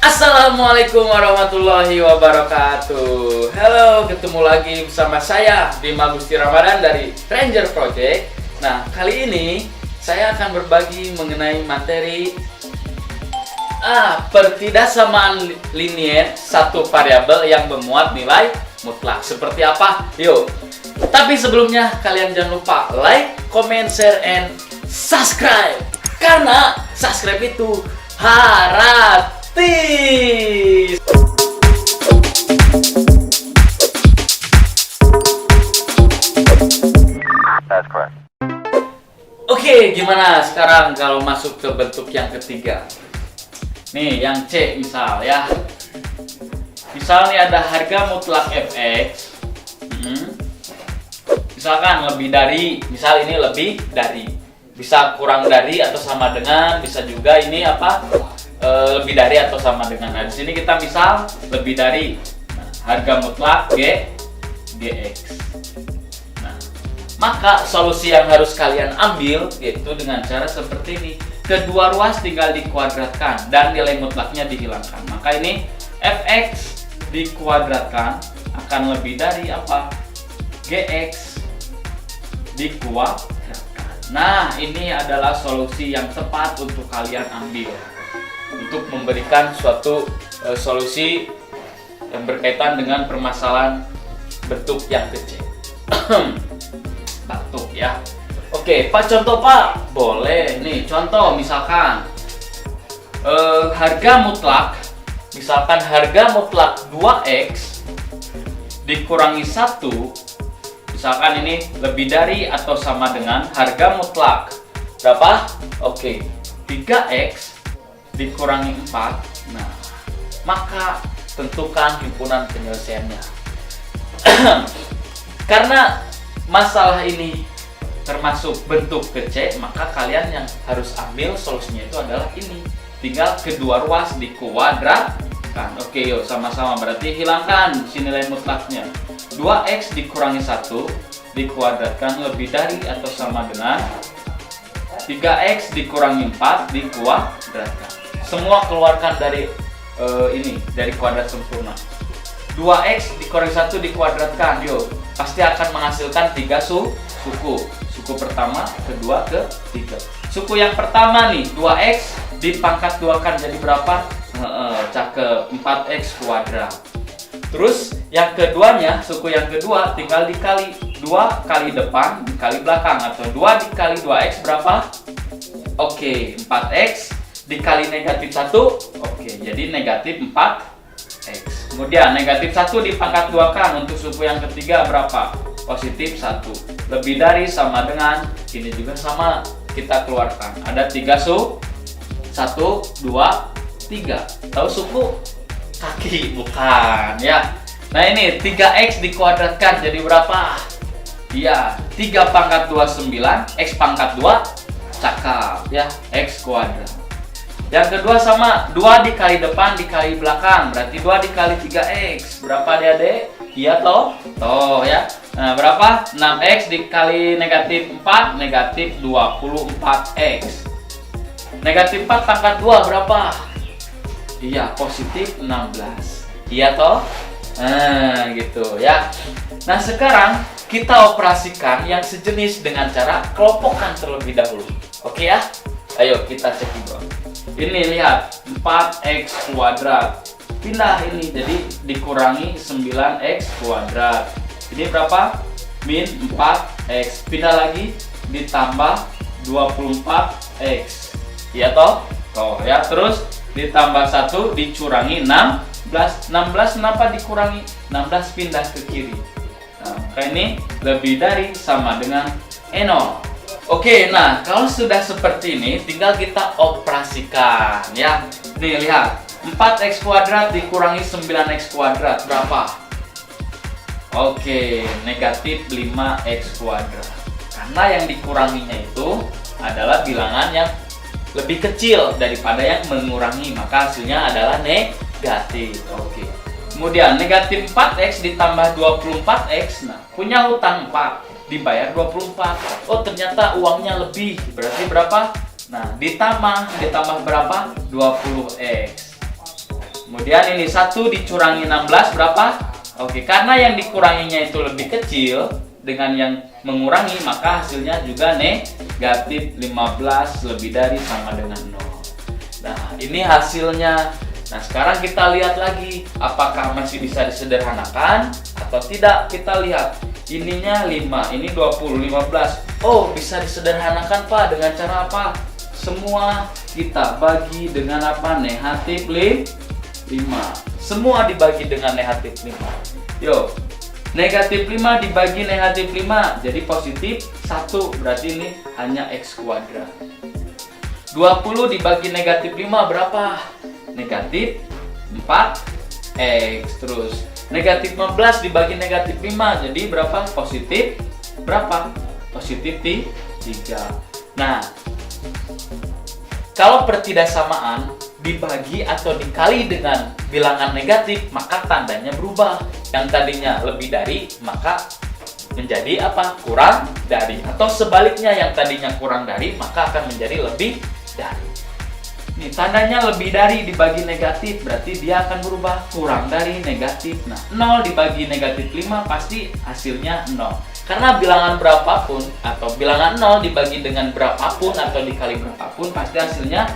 Assalamualaikum warahmatullahi wabarakatuh. Halo, ketemu lagi bersama saya Bima Gusti Ramadan dari Ranger Project. Nah, kali ini saya akan berbagi mengenai materi pertidaksamaan linier satu variabel yang memuat nilai mutlak. Seperti apa? Yuk. Tapi sebelumnya kalian jangan lupa like, comment, share, and subscribe. Karena subscribe itu gratis. Oke, gimana sekarang kalau masuk ke bentuk yang ketiga? Nih, yang C misal ya. Misal nih ada harga mutlak fx. Misalkan lebih dari, misal ini lebih dari. Bisa kurang dari atau sama dengan, bisa juga ini apa? Lebih dari atau sama dengan. Nah, di sini kita misal lebih dari. Nah, harga mutlak gx. Nah, maka solusi yang harus kalian ambil yaitu dengan cara seperti ini. Kedua ruas tinggal dikuadratkan dan nilai mutlaknya dihilangkan. Maka ini fx dikuadratkan akan lebih dari apa? Gx dikuadratkan. Nah, ini adalah solusi yang tepat untuk kalian ambil untuk memberikan suatu solusi yang berkaitan dengan permasalahan bentuk yang kecil. Batuk ya. Oke, Pak, contoh Pak. Boleh. Nih, contoh misalkan harga mutlak, misalkan harga mutlak 2x dikurangi 1, misalkan ini lebih dari atau sama dengan harga mutlak berapa? Oke, 3x dikurangi 4. Nah, maka tentukan himpunan penyelesaiannya. Karena masalah ini termasuk bentuk kecil, maka kalian yang harus ambil solusinya itu adalah ini. Tinggal kedua ruas dikuadratkan. Oke, yuk sama-sama. Berarti hilangkan si nilai mutlaknya. 2x dikurangi 1 dikuadratkan lebih dari atau sama dengan 3x dikurangi 4 dikuadratkan. Semua keluarkan dari dari kuadrat sempurna. 2x dikurangi 1 dikuadratkan, yuk pasti akan menghasilkan 3 suku. Suku pertama, kedua, ketiga. Suku yang pertama nih 2x dipangkat 2 kan jadi berapa? Cakep, 4x kuadrat. Terus yang keduanya, suku yang kedua tinggal dikali 2 kali depan dikali belakang, atau 2 dikali 2x berapa? Oke, 4x dikali negatif 1. Oke, jadi negatif 4x. Kemudian negatif 1 dipangkat 2 kan, untuk suku yang ketiga berapa? Positif 1. Lebih dari sama dengan, ini juga sama, kita keluarkan. Ada 3 suku. 1, 2, 3. Tahu suku? Kaki, bukan ya. Nah, ini 3x dikuadratkan jadi berapa? Iya, 3 pangkat 2 9, x pangkat 2 cakap ya, x kuadrat. Yang kedua sama, 2 dikali depan dikali belakang, berarti 2 dikali 3x. Berapa adik-adik? Iya toh? Toh ya. Nah, berapa? 6x dikali negatif 4, negatif 24x. Negatif 4 pangkat 2 berapa? Iya, positif 16. Iya toh? Nah, gitu ya. Nah, sekarang kita operasikan yang sejenis dengan cara kelompokan terlebih dahulu. Oke ya? Ayo kita cek dulu. Ini lihat, 4x kuadrat. Pindah ini, jadi dikurangi 9x kuadrat. Ini berapa? Min 4x. Pindah lagi, ditambah 24x. Iya toh? Toh ya, terus ditambah 1 dicurangi 16. 16 kenapa dikurangi? 16 pindah ke kiri. Nah, maka ini lebih dari sama dengan 0. Oke, nah kalau sudah seperti ini tinggal kita operasikan ya. Nih lihat, 4x kuadrat dikurangi 9x kuadrat berapa? Oke, negatif 5x kuadrat. Karena yang dikuranginya itu adalah bilangan yang lebih kecil daripada yang mengurangi, maka hasilnya adalah negatif. Oke. Kemudian negatif 4x ditambah 24x. Nah, punya hutang 4, dibayar 24. Oh, ternyata uangnya lebih. Berarti berapa? Nah, ditambah berapa? 20x. Kemudian ini 1 dicurangi 16 berapa? Oke, karena yang dikuranginya itu lebih kecil dengan yang mengurangi, maka hasilnya juga negatif 15 lebih dari sama dengan 0. Nah, ini hasilnya. Nah, sekarang kita lihat lagi apakah masih bisa disederhanakan atau tidak. Kita lihat ininya 5, ini 20, 15. Oh, bisa disederhanakan Pak dengan cara apa? Semua kita bagi dengan apa? Negatif 5. Semua dibagi dengan negatif 5. Yo, negatif 5 dibagi negatif 5 jadi positif 1, berarti ini hanya X kuadrat. 20 dibagi negatif 5 berapa? Negatif 4X. Terus negatif 15 dibagi negatif 5 jadi berapa? Positif berapa? Positif 3. Nah, kalau pertidaksamaan dibagi atau dikali dengan bilangan negatif, maka tandanya berubah. Yang tadinya lebih dari, maka menjadi apa? Kurang dari. Atau sebaliknya, yang tadinya kurang dari, maka akan menjadi lebih dari. Nih, tandanya lebih dari dibagi negatif, berarti dia akan berubah kurang dari negatif. Nah, 0 dibagi negatif 5 pasti hasilnya 0. Karena bilangan berapapun, atau bilangan 0 dibagi dengan berapapun, atau dikali berapapun, pasti hasilnya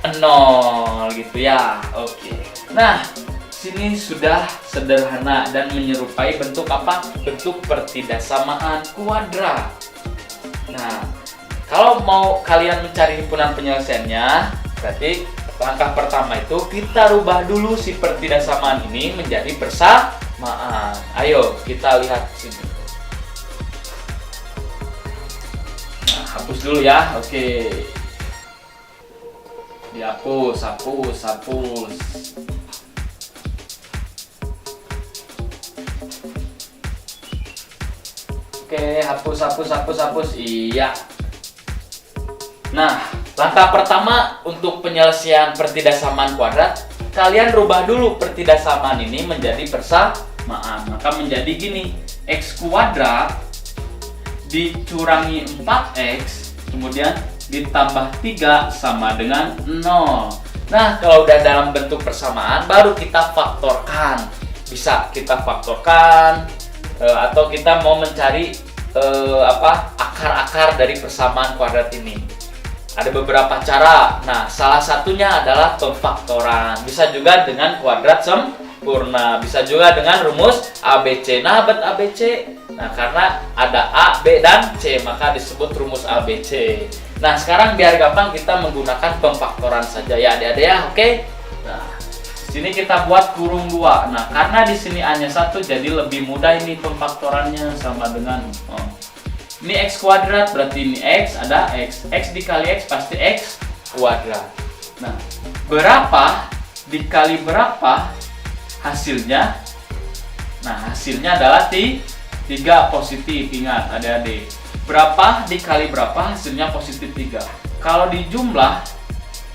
0 gitu ya. Oke. Nah, sini sudah sederhana dan menyerupai bentuk apa? Bentuk pertidaksamaan kuadrat. Nah, kalau mau kalian mencari himpunan penyelesaiannya, berarti langkah pertama itu kita rubah dulu si pertidaksamaan ini menjadi persamaan. Ayo kita lihat sini. Nah, hapus dulu ya. Oke. Dihapus, hapus. Oke, hapus. Iya. Nah, langkah pertama untuk penyelesaian pertidaksamaan kuadrat, kalian rubah dulu pertidaksamaan ini menjadi persamaan. Maka menjadi gini, X kuadrat dicurangi 4X, kemudian ditambah 3 sama dengan 0. Nah, kalau udah dalam bentuk persamaan, baru kita faktorkan. Bisa kita faktorkan, atau kita mau mencari akar-akar dari persamaan kuadrat ini. Ada beberapa cara. Nah, salah satunya adalah pemfaktoran. Bisa juga dengan kuadrat sempurna. Bisa juga dengan rumus ABC. Nah, buat ABC. Nah, karena ada A, B, dan C, maka disebut rumus ABC. Nah, sekarang biar gampang kita menggunakan pemfaktoran saja ya adik-adik ya, oke? Nah, di sini kita buat kurung 2. Nah, karena di sini hanya 1 jadi lebih mudah ini pemfaktorannya sama dengan ini X kuadrat, berarti ini X, ada X. X dikali X pasti X kuadrat. Nah, berapa dikali berapa hasilnya? Nah, hasilnya adalah 3 positif, ingat adik-adik. Berapa dikali berapa hasilnya positif 3. Kalau dijumlah,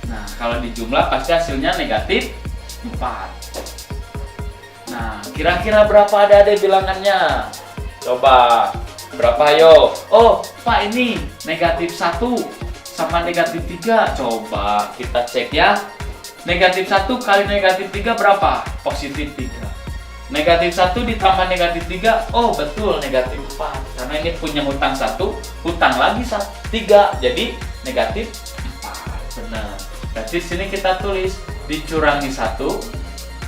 nah kalau dijumlah pasti hasilnya negatif 4. Nah, kira-kira berapa adik-adik bilangannya? Coba, berapa yo? Oh, Pak, ini negatif 1 sama negatif 3. Coba kita cek ya. Negatif 1 kali negatif 3 berapa? Positif 3. Negatif 1 ditambah negatif 3, oh betul negatif 4. Karena ini punya hutang 1, hutang lagi 3, jadi negatif 4. Benar. Berarti sini kita tulis dicurangi 1,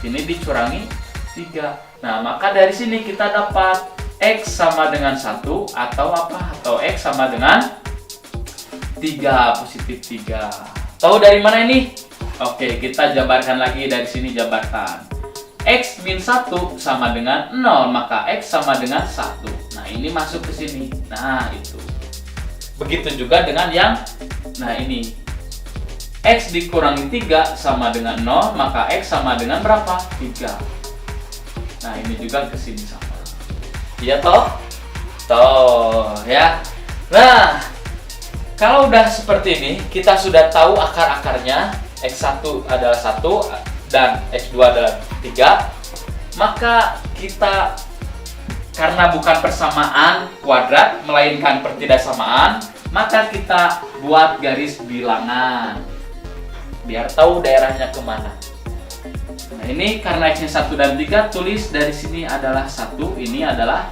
ini dicurangi 3. Nah, maka dari sini kita dapat X sama dengan 1 atau apa? Atau X sama dengan 3, positif 3. Tahu dari mana ini? Oke, kita jabarkan lagi dari sini jabarkan. X min 1 sama dengan 0, maka X sama dengan 1. Nah, ini masuk ke sini. Nah, itu. Begitu juga dengan yang, nah ini. X dikurangi 3 sama dengan 0, maka X sama dengan berapa? 3. Nah, ini juga ke sini sama. Iya toh? Toh, ya. Nah, kalau udah seperti ini, kita sudah tahu akar-akarnya. X1 adalah 1 dan X2 adalah 3, maka kita, karena bukan persamaan kuadrat melainkan pertidaksamaan, maka kita buat garis bilangan biar tahu daerahnya kemana. Nah, ini karena X-nya 1 dan 3, tulis dari sini adalah 1, ini adalah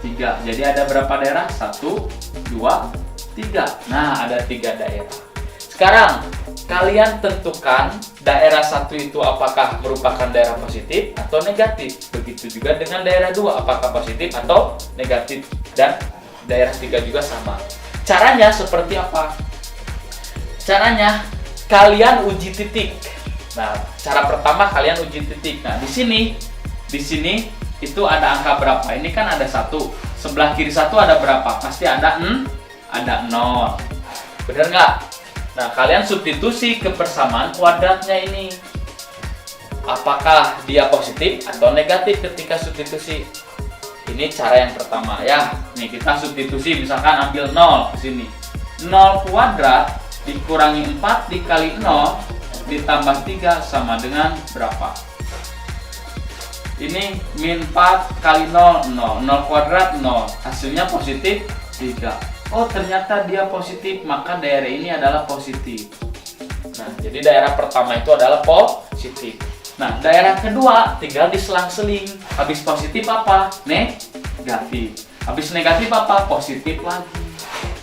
3. Jadi ada berapa daerah? 1, 2, 3. Nah, ada 3 daerah. Sekarang, kalian tentukan daerah 1 itu apakah merupakan daerah positif atau negatif. Begitu juga dengan daerah 2, apakah positif atau negatif. Dan daerah 3 juga sama. Caranya seperti apa? Caranya, kalian uji titik. Nah, cara pertama kalian uji titik. Nah, di sini itu ada angka berapa? Ini kan ada 1. Sebelah kiri 1 ada berapa? Pasti ada 0. Bener nggak? Nah, kalian substitusi ke persamaan kuadratnya ini. Apakah dia positif atau negatif ketika substitusi? Ini cara yang pertama ya. Nih, kita substitusi, misalkan ambil 0 di sini. 0 kuadrat dikurangi 4 dikali 0 ditambah 3 sama dengan berapa? Ini min 4 kali 0, 0. 0 kuadrat 0. Hasilnya positif 3. Oh, ternyata dia positif, maka daerah ini adalah positif. Nah, jadi daerah pertama itu adalah positif. Nah, daerah kedua tinggal diselang-seling. Habis positif apa? Negatif. Habis negatif apa? Positif lagi.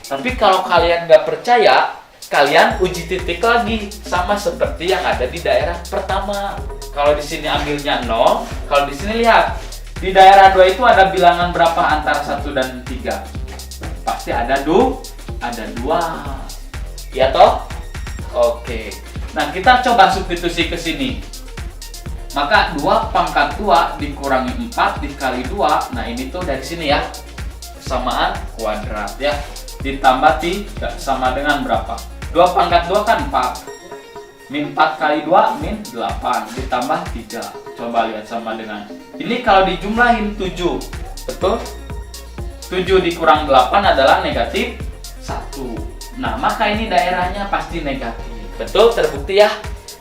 Tapi kalau kalian nggak percaya, kalian uji titik lagi sama seperti yang ada di daerah pertama. Kalau di sini ambilnya 0, kalau di sini lihat di daerah 2 itu ada bilangan berapa antara 1 dan 3? Pasti ada 2. Ya toh? Oke. Nah, kita coba substitusi ke sini. Maka 2 pangkat 2 dikurangi 4 dikali 2. Nah, ini tuh dari sini ya. Kesamaan kuadrat ya. Ditambah 3 sama dengan berapa? 2 pangkat 2 kan 4. Min 4 kali 2 min 8 ditambah 3. Coba lihat sama dengan. Ini kalau dijumlahin 7. Betul? 7 dikurang 8 adalah negatif 1. Nah, maka ini daerahnya pasti negatif. Betul? Terbukti ya?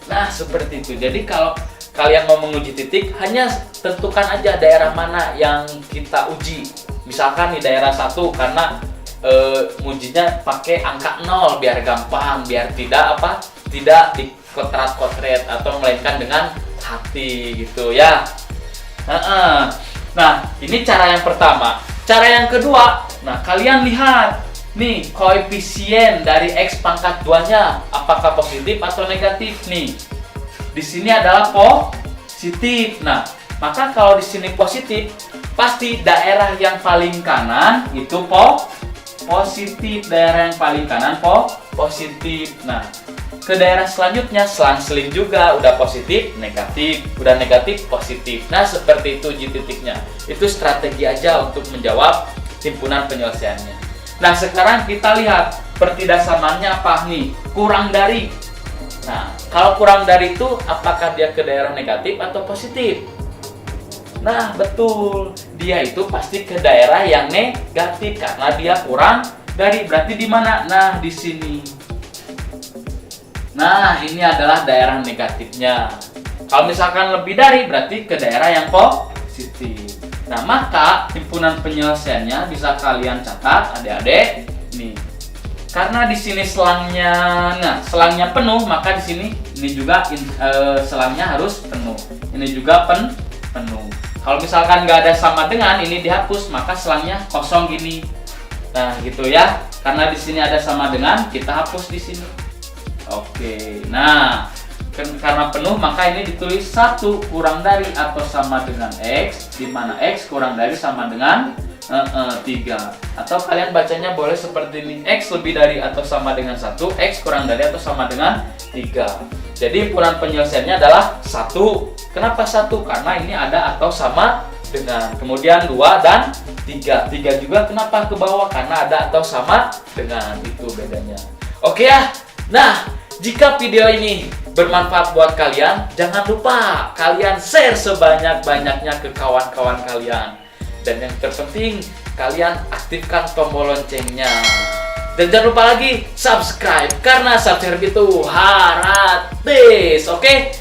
Nah, seperti itu. Jadi kalau kalian mau menguji titik, hanya tentukan aja daerah mana yang kita uji. Misalkan di daerah 1 karena ujinya pakai angka 0 biar gampang, biar tidak dikotret-kotret atau melainkan dengan hati gitu ya. Nah, ini cara yang pertama. Cara yang kedua, nah kalian lihat nih koefisien dari X pangkat 2-nya apakah positif atau negatif nih. Di sini adalah positif. Nah, maka kalau di sini positif, pasti daerah yang paling kanan itu positif. Daerah yang paling kanan positif. Nah, ke daerah selanjutnya selang-seling juga, udah positif, negatif, udah negatif, positif. Nah, seperti itu uji titiknya. Itu strategi aja untuk menjawab himpunan penyelesaiannya. Nah, sekarang kita lihat pertidaksamannya apa nih? Kurang dari. Nah, kalau kurang dari itu apakah dia ke daerah negatif atau positif? Nah, betul. Dia itu pasti ke daerah yang negatif karena dia kurang dari. Berarti di mana? Nah, di sini. Nah, ini adalah daerah negatifnya. Kalau misalkan lebih dari, berarti ke daerah yang positif. Nah, maka himpunan penyelesaiannya bisa kalian catat, adik-adik. Nih, karena di sini selangnya penuh, maka di sini ini juga selangnya harus penuh. Ini juga penuh. Kalau misalkan nggak ada sama dengan, ini dihapus, maka selangnya kosong gini. Nah, gitu ya. Karena di sini ada sama dengan, kita hapus di sini. Oke. Nah, karena penuh, maka ini ditulis 1 kurang dari atau sama dengan X, di mana X kurang dari sama dengan 3. Atau kalian bacanya boleh seperti ini, X lebih dari atau sama dengan 1, X kurang dari atau sama dengan 3. Jadi himpunan penyelesaiannya adalah 1. Kenapa 1? Karena ini ada atau sama dengan. Kemudian 2 dan 3. 3 juga kenapa ke bawah? Karena ada atau sama dengan. Itu bedanya. Oke ya. Nah, jika video ini bermanfaat buat kalian, jangan lupa kalian share sebanyak-banyaknya ke kawan-kawan kalian. Dan yang terpenting, kalian aktifkan tombol loncengnya. Dan jangan lupa lagi subscribe, karena subscribe itu gratis. Oke?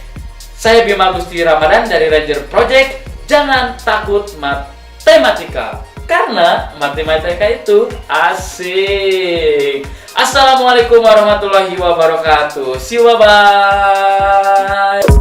Saya Bima Gusti Ramadan dari Ranger Project. Jangan takut matematika, karena matematika itu asik. Assalamualaikum warahmatullahi wabarakatuh. See you, bye-bye.